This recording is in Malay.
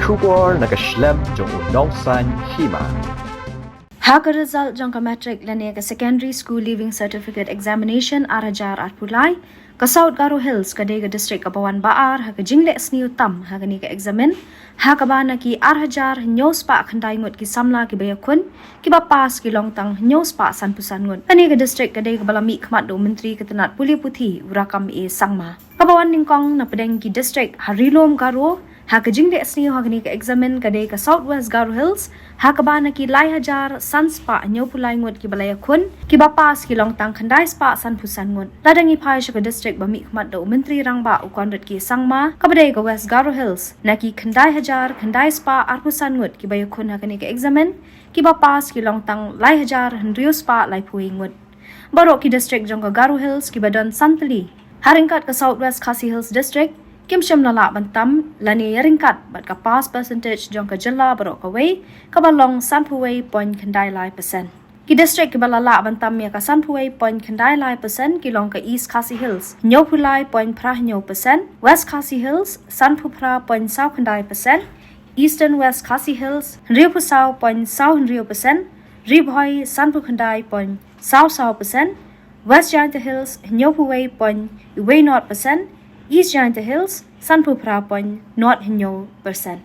Shubor nakaslem jong unongsan Hima. Haka result jangka Matrik lani ke secondary school leaving certificate examination arajar at Pule ke South Garo Hills ke Distrik Kapawan Baar haka Jingleh Sniew tam haka ni ke Eksamin haka bana ki arajar nyos pa khandai ngot ki samla ki bayakun ki ba pas ki longtang nyos pa san pusan ngot ani ke Distrik ke bala Mihkhmat do Myntri ke tenat Pule Puthi urakam sangma Kapawan ningkong na pedeng ki Distrik harilom Garo haka Jingleh Sniew haka ni ke Eksamin ke Southwest Garo Hills haka bana ki lai hajar san spa nyo pulai ngot ki balaya kun ki ba pas ki long tang khandai spa san pusan ngot ladangi phai shaka Distrik ba Mihkhmat do Myntri rang ba ukon rat ki sangma kabade ka West Garo Hills na ki khandai hajar khandai spa ar pusan ngot ki baya kun haka ni ke Eksamin ki ba pas ki long tang lai hajar hendrio spa lai pui ngot barok ki Distrik jong ka Garo Hills ki badan santali haringkat ka Southwest Khasi Hills District Kim Shem Nala Bantam, Lani Yaringkat, but ka pass percentage jong ka Jilla Barok away, Kabalong Sanpuway point Kandai Lai percent. Ki Distrik Kibalala Bantam ya ka Sanpuway point Kandai Lai percent, Kilong ka East Khasi Hills, Nyopulai point Prahnyo percent, West Khasi Hills, Sanpupra point South Kandai percent, Eastern West Khasi Hills, Riopusau point South Rio percent, Ribhoi Sanpu Kandai point South South percent, West Giant Hills, Nyopuway point Uway North percent, East Giant Hills, Sanpupra point North Hinyo percent.